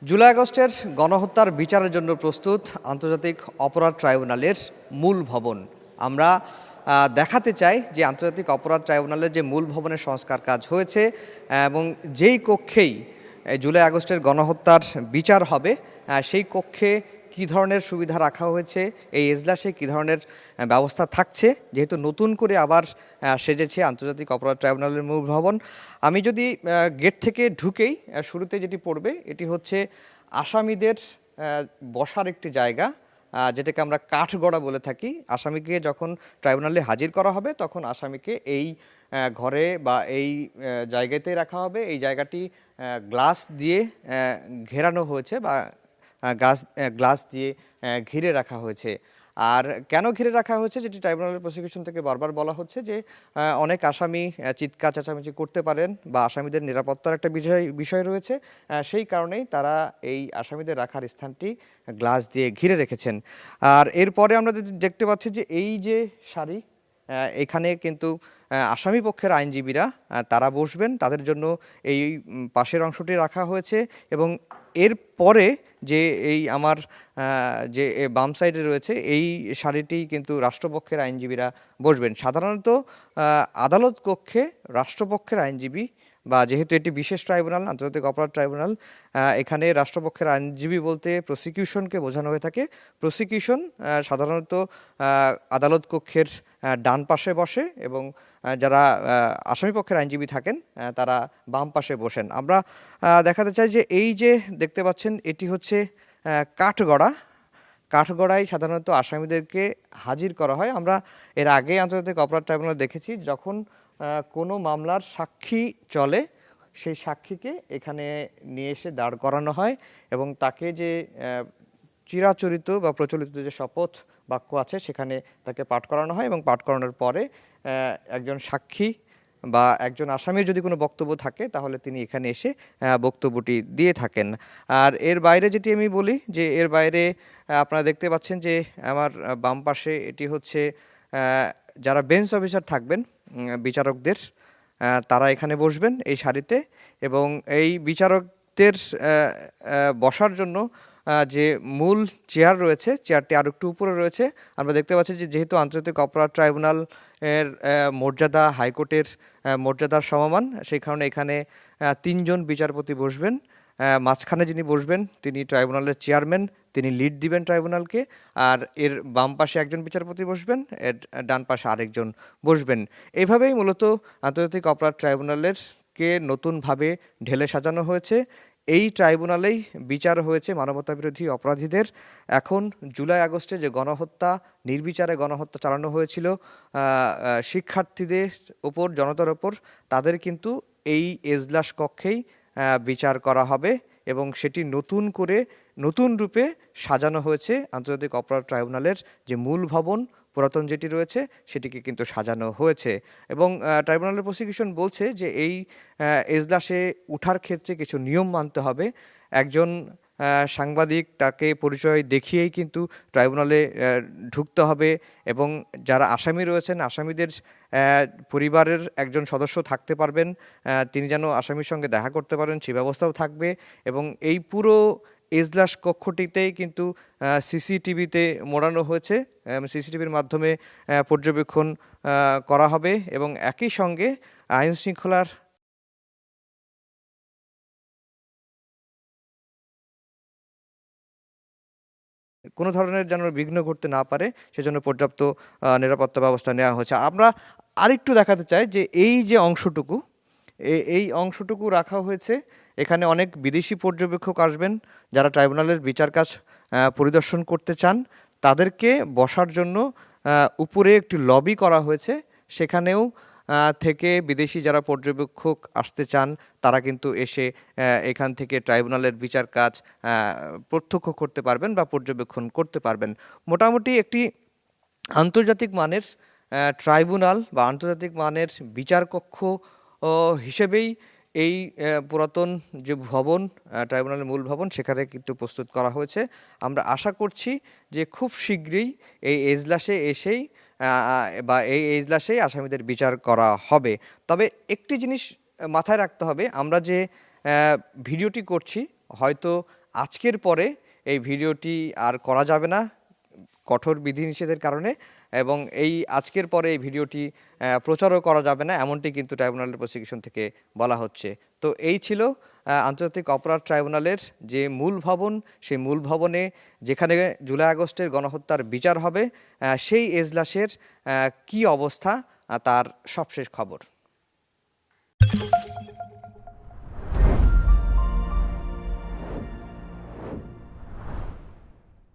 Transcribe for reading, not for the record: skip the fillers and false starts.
জুলাই আগস্টের গণহত্যার বিচারের জন্য প্রস্তুত আন্তর্জাতিক অপরাধ ট্রাইব্যুনালের মূল ভবন। আমরা দেখাতে চাই যে আন্তর্জাতিক অপরাধ ট্রাইব্যুনালের যে মূল ভবনের সংস্কার কাজ হয়েছে এবং যেই কক্ষেই জুলাই আগস্টের গণহত্যার বিচার হবে সেই কক্ষে কী ধরনের সুবিধা রাখা হয়েছে, এই এজলাসে কী ধরনের ব্যবস্থা থাকছে, যেহেতু নতুন করে আবার সেজেছে আন্তর্জাতিক অপরাধ ট্রাইব্যুনালের মূল ভবন। আমি যদি গেট থেকে ঢুকেই শুরুতে যেটি পড়বে এটি হচ্ছে আসামিদের বসার একটি জায়গা, যেটাকে আমরা কাঠগড়া বলে থাকি। আসামিকে যখন ট্রাইব্যুনালে হাজির করা হবে তখন আসামিকে এই ঘরে বা এই জায়গাতেই রাখা হবে। এই জায়গাটি গ্লাস দিয়ে ঘেরানো হয়েছে বা গ্লাস দিয়ে ঘিরে রাখা হয়েছে। আর কেন ঘিরে রাখা হয়েছে, যেটি ট্রাইব্যুনালের প্রসিকিউশন থেকে বারবার বলা হচ্ছে যে অনেক আসামি চিৎকার চেঁচামেচি করতে পারেন বা আসামিদের নিরাপত্তার একটা বিষয় রয়েছে, সেই কারণেই তারা এই আসামিদের রাখার স্থানটি গ্লাস দিয়ে ঘিরে রেখেছেন। আর এরপরে আমরা দেখতে পাচ্ছি যে এই যে সারি, এখানে কিন্তু আসামি পক্ষের আইনজীবীরা তারা বসবেন, তাদের জন্য এই পাশের অংশটি রাখা হয়েছে। এবং এরপরে যে এই আমার যে বাম সাইডে রয়েছে এই সারিটি কিন্তু রাষ্ট্রপক্ষের আইনজীবীরা বসবেন। সাধারণত আদালত কক্ষে রাষ্ট্রপক্ষের আইনজীবী বা যেহেতু এটি বিশেষ ট্রাইব্যুনাল, আন্তর্জাতিক অপরাধ ট্রাইব্যুনাল, এখানে রাষ্ট্রপক্ষের আইনজীবী বলতে প্রসিকিউশনকে বোঝানো হয়ে থাকে। প্রসিকিউশন সাধারণত আদালত কক্ষের ডান পাশে বসে এবং যারা আসামি পক্ষের আইনজীবী থাকেন তারা বাম পাশে বসেন। আমরা দেখাতে চাই যে এই যে দেখতে পাচ্ছেন এটি হচ্ছে কাঠগড়া। কাঠগড়ায় সাধারণত আসামিদেরকে হাজির করা হয়। আমরা এর আগে আন্তর্জাতিক অপরাধ ট্রাইব্যুনাল দেখেছি যখন কোনো মামলার সাক্ষী চলে সেই সাক্ষীকে এখানে নিয়ে এসে দাঁড় করানো হয় এবং তাকে যে চিরাচরিত বা প্রচলিত যে শপথ বাক্য আছে সেখানে তাকে পাঠ করানো হয় এবং পাঠ করানোর পরে একজন সাক্ষী বা একজন আসামির যদি কোনো বক্তব্য থাকে তাহলে তিনি এখানে এসে বক্তব্যটি দিয়ে থাকেন। আর এর বাইরে যেটি আমি বলি যে এর বাইরে আপনারা দেখতে পাচ্ছেন যে আমার বাম পাশে এটি হচ্ছে যারা বেঞ্চ অফিসার থাকবেন বিচারকদের, তারা এখানে বসবেন এই সারিতে। এবং এই বিচারকদের বসার জন্য যে মূল চেয়ার রয়েছে চেয়ারটি আর একটু উপরে রয়েছে। আমরা দেখতে পাচ্ছি যে যেহেতু আন্তর্জাতিক অপরাধ ট্রাইব্যুনাল এর মর্যাদা হাইকোর্টের মর্যাদার সমমান, সেই কারণে এখানে তিনজন বিচারপতি বসবেন। মাঝখানে যিনি বসবেন তিনি ট্রাইব্যুনালের চেয়ারম্যান, তিনি লিড দিবেন ট্রাইব্যুনালকে। আর এর বাম পাশে একজন বিচারপতি বসবেন, এর ডান পাশে আরেকজন বসবেন। এইভাবেই মূলত আন্তর্জাতিক অপরাধ ট্রাইব্যুনালের কে নতুনভাবে ঢেলে সাজানো হয়েছে। এই ট্রাইব্যুনালেই বিচার হয়েছে মানবতাবিরোধী অপরাধীদের। এখন জুলাই আগস্টে যে গণহত্যা, নির্বিচারে গণহত্যা চালানো হয়েছিল শিক্ষার্থীদের ওপর, জনতার ওপর, তাদের কিন্তু এই এজলাস কক্ষেই বিচার করা হবে এবং সেটি নতুন করে নতুন রূপে সাজানো হয়েছে। আন্তর্জাতিক অপরাধ ট্রাইব্যুনালের যে মূল ভবন পুরাতন যেটি রয়েছে সেটিকে কিন্তু সাজানো হয়েছে। এবং ট্রাইব্যুনালের প্রসিকিউশন বলছে যে এই এজলাসে উঠার ক্ষেত্রে কিছু নিয়ম মানতে হবে। একজন সাংবাদিক তাকে পরিচয় দেখিয়েই কিন্তু ট্রাইব্যুনালে ঢুকতে হবে এবং যারা আসামি রয়েছেন আসামিদের পরিবারের একজন সদস্য থাকতে পারবেন, তিনি যেন আসামির সঙ্গে দেখা করতে পারেন সেই ব্যবস্থাও থাকবে। এবং এই পুরো এজলাস কক্ষটিতেই কিন্তু সিসিটিভিতে মোড়ানো হয়েছে, সিসিটিভির মাধ্যমে পর্যবেক্ষণ করা হবে এবং একই সঙ্গে আইন শৃঙ্খলার কোনো ধরনের যেন বিঘ্ন ঘটতে না পারে সেজন্য পর্যাপ্ত নিরাপত্তা ব্যবস্থা নেওয়া হয়েছে। আমরা আরেকটু দেখাতে চাই যে এই যে অংশটুকু, এই অংশটুকু রাখা হয়েছে। এখানে অনেক বিদেশি পর্যবেক্ষক আসবেন যারা ট্রাইব্যুনালের বিচার কাজ পরিদর্শন করতে চান, তাদেরকে বসার জন্য উপরে একটি লবি করা হয়েছে। সেখানেও থেকে বিদেশি যারা পর্যবেক্ষক আসতে চান তারা কিন্তু এসে এখান থেকে ট্রাইব্যুনালের বিচার কাজ প্রত্যক্ষ করতে পারবেন বা পর্যবেক্ষণ করতে পারবেন। মোটামুটি একটি আন্তর্জাতিক মানের ট্রাইব্যুনাল বা আন্তর্জাতিক মানের বিচার কক্ষ হিসেবেই এই পুরাতন যে ভবন, ট্রাইব্যুনালের মূল ভবন, সেখানে কিন্তু প্রস্তুত করা হয়েছে। আমরা আশা করছি যে খুব শীঘ্রই এই এজলাসে এসেই বা এই এজলাসেই আসামিদের বিচার করা হবে। তবে একটি জিনিস মাথায় রাখতে হবে, আমরা যে ভিডিওটি করছি হয়তো আজকের পরে এই ভিডিওটি আর করা যাবে না কঠোর বিধিনিষেধের কারণে, এবং আজকের পরে এই ভিডিওটি প্রচারও করা যাবে না, এমনটি কিন্তু ট্রাইব্যুনালের প্রসিকিউশন থেকে বলা হচ্ছে। তো এই ছিল আন্তর্জাতিক অপরাধ ট্রাইব্যুনালের যে মূল ভবন, সেই মূল ভবনে যেখানে জুলাই আগস্টের গণহত্যার বিচার হবে সেই এজলাসের কি অবস্থা তার সবশেষ খবর।